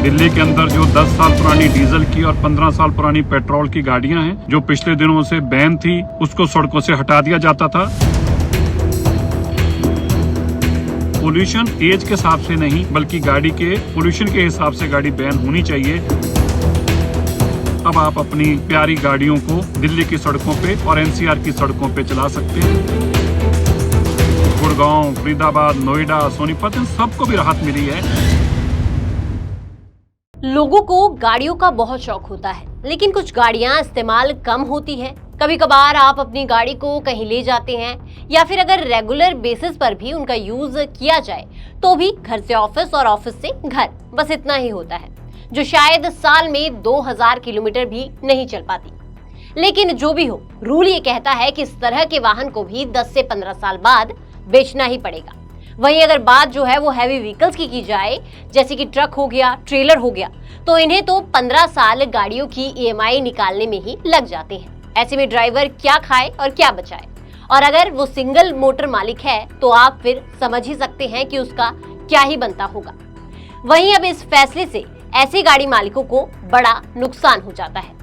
दिल्ली के अंदर जो 10 साल पुरानी डीजल की और 15 साल पुरानी पेट्रोल की गाड़ियां हैं, जो पिछले दिनों से बैन थी, उसको सड़कों से हटा दिया जाता था। पोल्यूशन एज के हिसाब से नहीं, बल्कि गाड़ी के पोल्यूशन के हिसाब से गाड़ी बैन होनी चाहिए। अब आप अपनी प्यारी गाड़ियों को दिल्ली की सड़कों पे और एनसीआर की सड़कों पे चला सकते हैं। गुड़गांव, फरीदाबाद, नोएडा, सोनीपत, इन सबको भी राहत मिली है। लोगों को गाड़ियों का बहुत शौक होता है, लेकिन कुछ गाड़ियां इस्तेमाल कम होती हैं। कभी कभार आप अपनी गाड़ी को कहीं ले जाते हैं, या फिर अगर रेगुलर बेसिस पर भी उनका यूज किया जाए तो भी घर से ऑफिस और ऑफिस से घर, बस इतना ही होता है, जो शायद साल में 2000 किलोमीटर भी नहीं चल पाती। लेकिन जो भी हो, रूल ये कहता है कि इस तरह के वाहन को भी 10 से 15 साल बाद बेचना ही पड़ेगा। वहीं अगर बात जो है वो हैवी व्हीकल्स की जाए, जैसे कि ट्रक हो गया, ट्रेलर हो गया, तो इन्हें तो 15 साल गाड़ियों की ईएमआई निकालने में ही लग जाते हैं। ऐसे में ड्राइवर क्या खाए और क्या बचाए, और अगर वो सिंगल मोटर मालिक है तो आप फिर समझ ही सकते हैं कि उसका क्या ही बनता होगा। वहीं अब इस फैसले से ऐसे गाड़ी मालिकों को बड़ा नुकसान हो जाता है।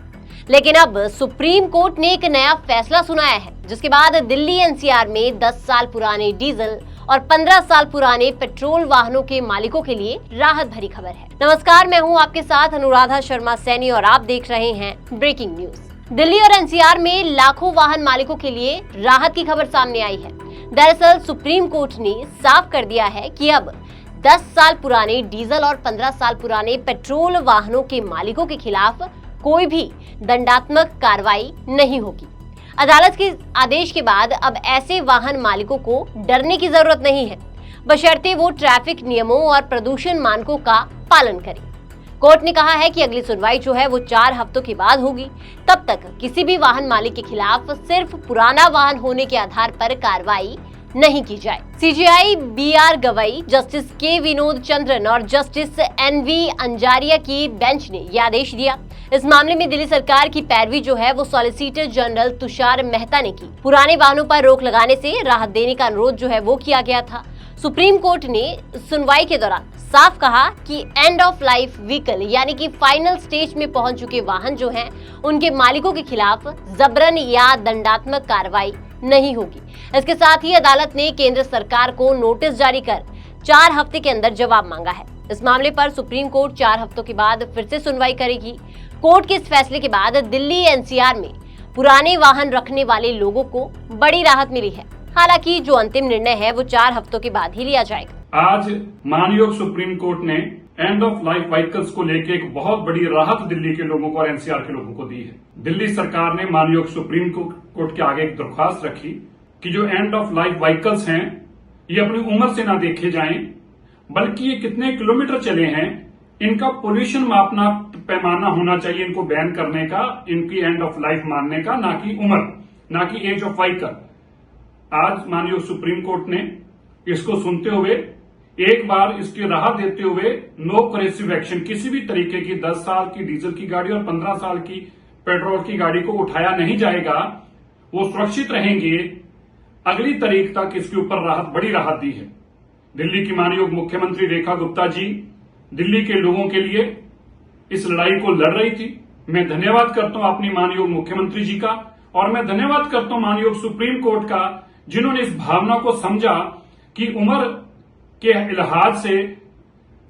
लेकिन अब सुप्रीम कोर्ट ने एक नया फैसला सुनाया है, जिसके बाद दिल्ली एनसीआर में 10 साल पुराने डीजल और 15 साल पुराने पेट्रोल वाहनों के मालिकों के लिए राहत भरी खबर है। नमस्कार, मैं हूं आपके साथ अनुराधा शर्मा सैनी और आप देख रहे हैं ब्रेकिंग न्यूज। दिल्ली और एनसीआर में लाखों वाहन मालिकों के लिए राहत की खबर सामने आई है। दरअसल सुप्रीम कोर्ट ने साफ कर दिया है कि अब 10 साल पुराने डीजल और 15 साल पुराने पेट्रोल वाहनों के मालिकों के खिलाफ कोई भी दंडात्मक कार्रवाई नहीं होगी। अदालत के आदेश के बाद अब ऐसे वाहन मालिकों को डरने की जरूरत नहीं है, बशर्ते वो ट्रैफिक नियमों और प्रदूषण मानकों का पालन करें। कोर्ट ने कहा है कि अगली सुनवाई जो है वो 4 हफ्तों के बाद होगी। तब तक किसी भी वाहन मालिक के खिलाफ सिर्फ पुराना वाहन होने के आधार पर कार्रवाई नहीं की जाए। सीजेआई बीआर गवई, जस्टिस के विनोद चंद्रन और जस्टिस एनवी अंजारिया की बेंच ने यह आदेश दिया। इस मामले में दिल्ली सरकार की पैरवी जो है वो सॉलिसिटर जनरल तुषार मेहता ने की। पुराने वाहनों पर रोक लगाने से राहत देने का अनुरोध जो है वो किया गया था। सुप्रीम कोर्ट ने सुनवाई के दौरान साफ कहा कि एंड ऑफ लाइफ व्हीकल यानी कि फाइनल स्टेज में पहुंच चुके वाहन जो हैं, उनके मालिकों के खिलाफ जबरन या दंडात्मक कार्रवाई नहीं होगी। इसके साथ ही अदालत ने केंद्र सरकार को नोटिस जारी कर 4 हफ्ते के अंदर जवाब मांगा है। इस मामले पर सुप्रीम कोर्ट 4 हफ्तों के बाद फिर से सुनवाई करेगी। कोर्ट के इस फैसले के बाद दिल्ली एनसीआर में पुराने वाहन रखने वाले लोगों को बड़ी राहत मिली है। हालांकि जो अंतिम निर्णय है वो 4 हफ्तों के बाद ही लिया जाएगा। आज माननीय सुप्रीम कोर्ट ने एंड ऑफ लाइफ व्हीकल्स को लेकर एक बहुत बड़ी राहत दिल्ली के लोगों को और एनसीआर के लोगों को दी है। दिल्ली सरकार ने माननीय सुप्रीम कोर्ट के आगे एक दरख्वास्त रखी कि जो एंड ऑफ लाइफ व्हीकल्स हैं, ये अपनी उम्र से ना देखे जाएं, बल्कि ये कितने किलोमीटर चले हैं, इनका पोल्यूशन मापना पैमाना होना चाहिए इनको बैन करने का, इनकी एंड ऑफ लाइफ मानने का, ना कि उम्र, ना कि एज ऑफ व्हीकल। आज माननीय सुप्रीम कोर्ट ने इसको सुनते हुए एक बार इसकी राहत देते हुए नो करेसिव एक्शन, किसी भी तरीके की 10 साल की डीजल की गाड़ी और 15 साल की पेट्रोल की गाड़ी को उठाया नहीं जाएगा, वो सुरक्षित रहेंगे, अगली तारीख तक इसके ऊपर राहत, बड़ी राहत दी है। दिल्ली की माननीय मुख्यमंत्री रेखा गुप्ता जी दिल्ली के लोगों के लिए इस लड़ाई को लड़ रही थी। मैं धन्यवाद करता हूं अपनी माननीय मुख्यमंत्री जी का, और मैं धन्यवाद करता हूं माननीय सुप्रीम कोर्ट का, जिन्होंने इस भावना को समझा कि उम्र के लिहाज से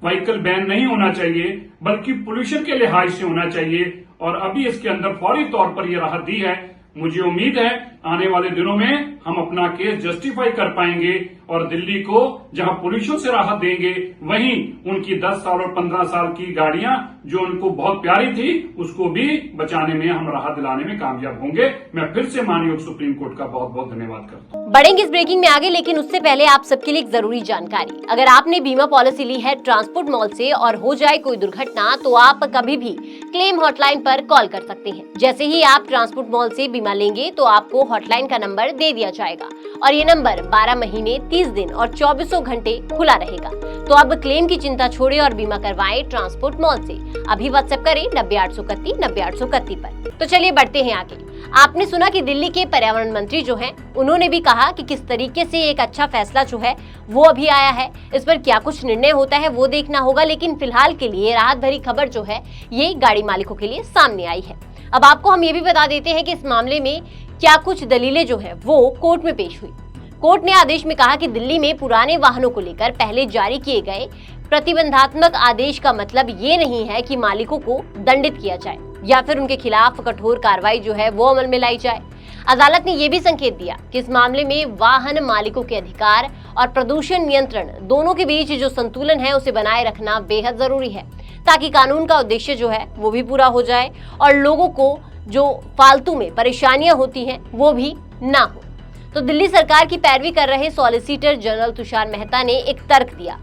व्हीकल बैन नहीं होना चाहिए, बल्कि पोल्यूशन के लिहाज से होना चाहिए, और अभी इसके अंदर फौरी तौर पर यह राहत दी है। मुझे उम्मीद है आने वाले दिनों में हम अपना केस जस्टिफाई कर पाएंगे और दिल्ली को जहां पोल्यूशन से राहत देंगे, वहीं उनकी 10 साल और 15 साल की गाड़ियां जो उनको बहुत प्यारी थी, उसको भी बचाने में हम राहत दिलाने में कामयाब होंगे। मैं फिर से माननीय सुप्रीम कोर्ट का बहुत बहुत धन्यवाद करता हूं। बढ़ेंगे इस ब्रेकिंग में आगे, लेकिन उससे पहले आप सबके लिए एक जरूरी जानकारी। अगर आपने बीमा पॉलिसी ली है ट्रांसपोर्ट मॉल से और हो जाए कोई दुर्घटना, तो आप कभी भी क्लेम हॉटलाइन पर कॉल कर सकते हैं। जैसे ही आप ट्रांसपोर्ट मॉल से बीमा लेंगे तो आपको हॉटलाइन का नंबर दे दिया जाएगा, और ये नंबर 12 महीने 30 दिन और 24 घंटे खुला रहेगा। तो अब क्लेम की चिंता छोड़े और बीमा करवाएं ट्रांसपोर्ट मॉल से। अभी व्हाट्सएप करें 90 831 90 831 पर। तो चलिए बढ़ते हैं आगे। आपने सुना कि दिल्ली के पर्यावरण मंत्री जो हैं, उन्होंने भी कहा कि किस तरीके से एक अच्छा फैसला जो है वो अभी आया है। इस पर क्या कुछ निर्णय होता है वो देखना होगा, लेकिन फिलहाल के लिए राहत भरी खबर जो है ये गाड़ी मालिकों के लिए सामने आई है। अब आपको हम ये भी बता देते हैं कि इस मामले में क्या कुछ दलीलें जो है वो कोर्ट में पेश हुई। कोर्ट ने आदेश में कहा कि दिल्ली में पुराने वाहनों को लेकर पहले जारी किए गए प्रतिबंधात्मक आदेश का मतलब ये नहीं है कि मालिकों को दंडित किया जाए या फिर उनके खिलाफ कठोर कार्रवाई जो है वो अमल में लाई जाए। अदालत ने यह भी संकेत दिया कि इस मामले में वाहन मालिकों के अधिकार और प्रदूषण नियंत्रण दोनों के बीच जो संतुलन है उसे बनाए रखना बेहद जरूरी है, ताकि कानून का उद्देश्य जो है वो भी पूरा हो जाए और लोगों को जो फालतू में परेशानियां होती हैं वो भी ना हो। तो दिल्ली सरकार की पैरवी कर रहे सॉलिसिटर जनरल तुषार मेहता ने एक तर्क दिया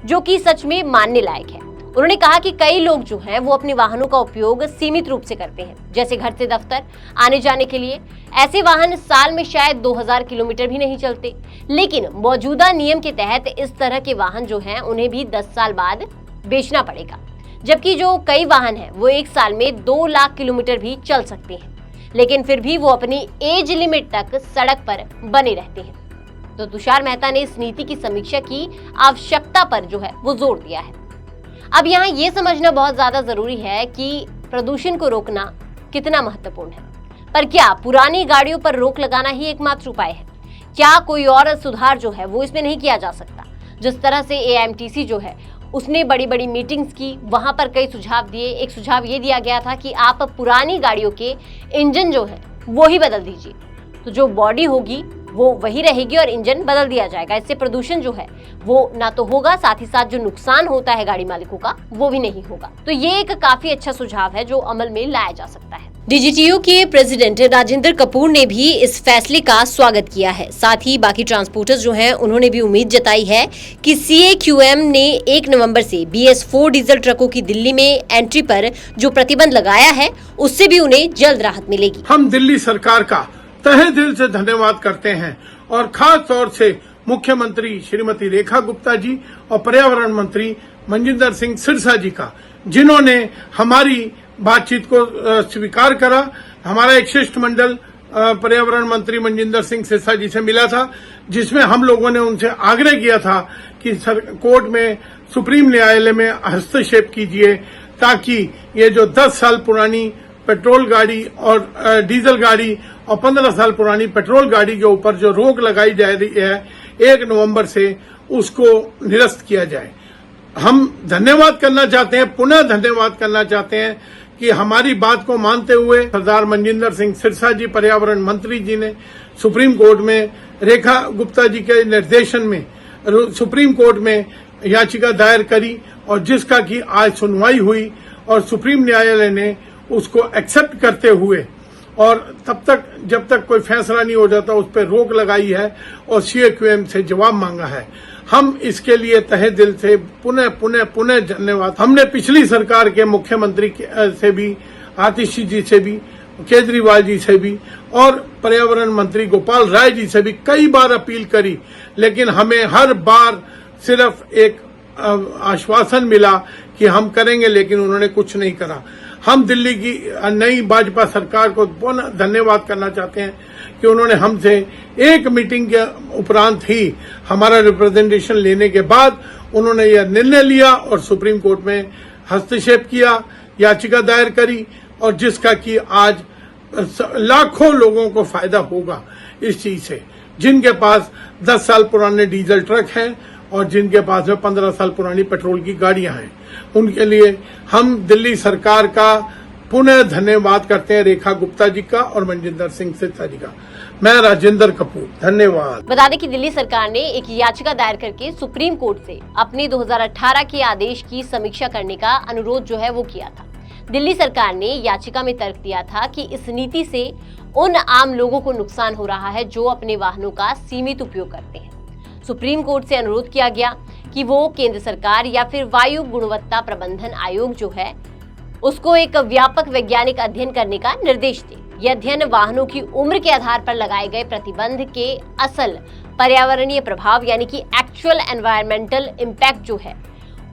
जो कि सच में मानने लायक है। उन्होंने कहा कि कई लोग जो हैं वो अपने वाहनों का उपयोग सीमित रूप से करते हैं, जैसे घर से दफ्तर आने जाने के लिए। ऐसे वाहन साल में शायद 2000 किलोमीटर भी नहीं चलते, लेकिन मौजूदा नियम के तहत इस तरह के वाहन जो हैं उन्हें भी 10 साल बाद बेचना पड़ेगा, जबकि जो कई वाहन हैं वो एक साल में 2 लाख किलोमीटर भी चल सकते हैं, लेकिन फिर भी वो अपनी एज लिमिट तक सड़क पर बने रहते हैं। तो तुषार मेहता ने इस नीति की समीक्षा की आवश्यकता पर जो है वो जोर दिया है। अब यहाँ ये समझना बहुत ज्यादा जरूरी है कि प्रदूषण को रोकना कितना महत्वपूर्ण है, पर क्या पुरानी गाड़ियों पर रोक लगाना ही एकमात्र उपाय है? क्या कोई और सुधार जो है वो इसमें नहीं किया जा सकता? जिस तरह से AIMTC जो है उसने बड़ी बड़ी मीटिंग्स की, वहां पर कई सुझाव दिए। एक सुझाव ये दिया गया था कि आप पुरानी गाड़ियों के इंजन जो है वो ही बदल दीजिए, तो जो बॉडी होगी वो वही रहेगी और इंजन बदल दिया जाएगा। इससे प्रदूषण जो है वो ना तो होगा, साथ ही साथ जो नुकसान होता है गाड़ी मालिकों का वो भी नहीं होगा। तो ये एक काफी अच्छा सुझाव है जो अमल में लाया जा सकता है। DGTO के प्रेसिडेंट राजेंद्र कपूर ने भी इस फैसले का स्वागत किया है। साथ ही बाकी ट्रांसपोर्टर्स जो हैं उन्होंने भी उम्मीद जताई है कि CAQM ने 1 नवंबर से BS4 डीजल ट्रकों की दिल्ली में एंट्री पर जो प्रतिबंध लगाया है उससे भी उन्हें जल्द राहत मिलेगी। हम दिल्ली सरकार का तहे दिल से धन्यवाद करते हैं और खास तौर से मुख्यमंत्री श्रीमती रेखा गुप्ता जी और पर्यावरण मंत्री मनजिंदर सिंह सिरसा जी का, जिन्होंने हमारी बातचीत को स्वीकार करा। हमारा एक शिष्टमंडल पर्यावरण मंत्री मनजिंदर सिंह सिरसा जी से मिला था, जिसमें हम लोगों ने उनसे आग्रह किया था कि कोर्ट में, सुप्रीम न्यायालय में हस्तक्षेप कीजिए, ताकि ये जो 10 साल पुरानी पेट्रोल गाड़ी और डीजल गाड़ी और 15 साल पुरानी पेट्रोल गाड़ी के ऊपर जो रोक लगाई जा रही है 1 नवंबर से, उसको निरस्त किया जाए। हम धन्यवाद करना चाहते हैं, पुनः धन्यवाद करना चाहते हैं कि हमारी बात को मानते हुए सरदार मनजिंदर सिंह सिरसा जी, पर्यावरण मंत्री जी ने सुप्रीम कोर्ट में रेखा गुप्ता जी के निर्देशन में सुप्रीम कोर्ट में याचिका दायर करी और जिसका कि आज सुनवाई हुई और सुप्रीम न्यायालय ने उसको एक्सेप्ट करते हुए और तब तक जब तक कोई फैसला नहीं हो जाता उस पर रोक लगाई है और CAQM से जवाब मांगा है। हम इसके लिए तहे दिल से पुनः पुनः पुनः धन्यवाद। हमने पिछली सरकार के मुख्यमंत्री से भी, आतिश जी से भी, केजरीवाल जी से भी और पर्यावरण मंत्री गोपाल राय जी से भी कई बार अपील करी, लेकिन हमें हर बार सिर्फ एक आश्वासन मिला कि हम करेंगे, लेकिन उन्होंने कुछ नहीं करा। हम दिल्ली की नई भाजपा सरकार को पुनः धन्यवाद करना चाहते हैं कि उन्होंने हमसे एक मीटिंग के उपरांत ही हमारा रिप्रेजेंटेशन लेने के बाद उन्होंने यह निर्णय लिया और सुप्रीम कोर्ट में हस्तक्षेप किया, याचिका दायर करी और जिसका कि आज लाखों लोगों को फायदा होगा इस चीज से, जिनके पास 10 साल पुराने डीजल ट्रक हैं और जिनके पास में 15 साल पुरानी पेट्रोल की गाड़ियां हैं। उनके लिए हम दिल्ली सरकार का पुनः धन्यवाद करते हैं, रेखा गुप्ता जी का और मनजिंदर सिंह सिरसा जी का। मैं राजेंद्र कपूर, धन्यवाद। बता दें कि दिल्ली सरकार ने एक याचिका दायर करके सुप्रीम कोर्ट से अपने 2018 के आदेश की समीक्षा करने का अनुरोध जो है वो किया था। दिल्ली सरकार ने याचिका में तर्क दिया था कि इस नीति से उन आम लोगों को नुकसान हो रहा है जो अपने वाहनों का सीमित उपयोग करते हैं। सुप्रीम कोर्ट से अनुरोध किया गया कि वो केंद्र सरकार या फिर वायु गुणवत्ता प्रबंधन आयोग जो है उसको एक व्यापक वैज्ञानिक अध्ययन करने का निर्देश दे। यह अध्ययन वाहनों की उम्र के आधार पर लगाए गए प्रतिबंध के असल पर्यावरणीय प्रभाव यानी कि एक्चुअल एनवायरमेंटल इम्पैक्ट जो है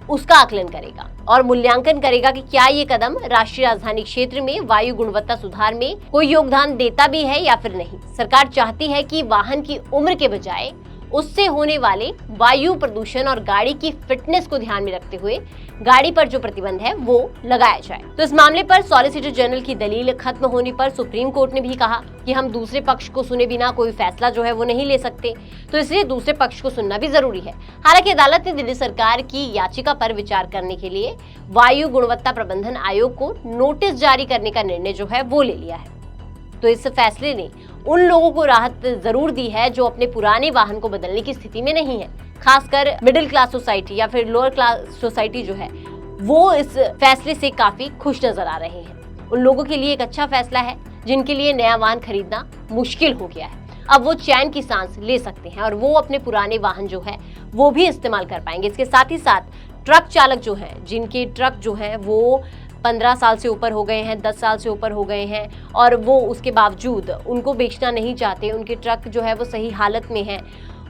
उसका आकलन करेगा और मूल्यांकन करेगा कि क्या ये कदम राष्ट्रीय राजधानी क्षेत्र में वायु गुणवत्ता सुधार में कोई योगदान देता भी है या फिर नहीं। सरकार चाहती है कि वाहन की उम्र के बजाय उससे होने वाले वायु प्रदूषण और गाड़ी की फिटनेस को ध्यान में रखते हुए गाड़ी पर जो प्रतिबंध है वो लगाया जाए। तो इस मामले पर सॉलिसिटर जनरल की दलील खत्म होने पर सुप्रीम कोर्ट ने भी कहा कि हम दूसरे पक्ष को सुने बिना कोई फैसला जो है वो नहीं ले सकते, तो इसलिए दूसरे पक्ष को सुनना भी जरूरी है। हालांकि अदालत ने दिल्ली सरकार की याचिका पर विचार करने के लिए वायु गुणवत्ता प्रबंधन आयोग को नोटिस जारी करने का निर्णय जो है वो ले लिया है। तो इस फैसले ने उन लोगों को राहत जरूर दी है जो अपने पुराने वाहन को बदलने की स्थिति में नहीं है। खासकर मिडिल क्लास सोसाइटी या फिर लोअर क्लास सोसाइटी जो है वो इस फैसले से काफी खुश नजर आ रहे हैं। उन लोगों के लिए एक अच्छा फैसला है जिनके लिए नया वाहन खरीदना मुश्किल हो गया है। अब वो चैन की सांस ले सकते हैं और वो अपने पुराने वाहन जो है वो भी इस्तेमाल कर पाएंगे। इसके साथ ही साथ ट्रक चालक जो है, जिनके ट्रक जो है वो 15 साल से ऊपर हो गए हैं, 10 साल से ऊपर हो गए हैं और वो उसके बावजूद उनको बेचना नहीं चाहते, उनके ट्रक जो है वो सही हालत में है,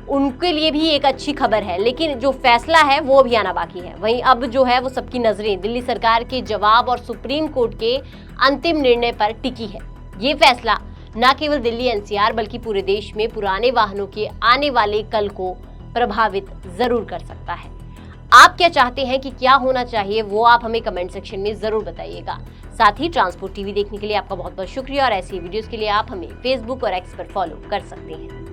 उनके लिए भी एक अच्छी खबर है। लेकिन जो फैसला है वो अभी आना बाकी है। वहीं अब जो है वो सबकी नजरें दिल्ली सरकार के जवाब और सुप्रीम कोर्ट के अंतिम निर्णय पर टिकी है। ये फैसला न केवल दिल्ली एनसीआर बल्कि पूरे देश में पुराने वाहनों के आने वाले कल को प्रभावित जरूर कर सकता है। आप क्या चाहते हैं कि क्या होना चाहिए वो आप हमें कमेंट सेक्शन में जरूर बताइएगा। साथ ही ट्रांसपोर्ट टीवी देखने के लिए आपका बहुत बहुत शुक्रिया और ऐसी वीडियोस के लिए आप हमें फेसबुक और एक्स पर फॉलो कर सकते हैं।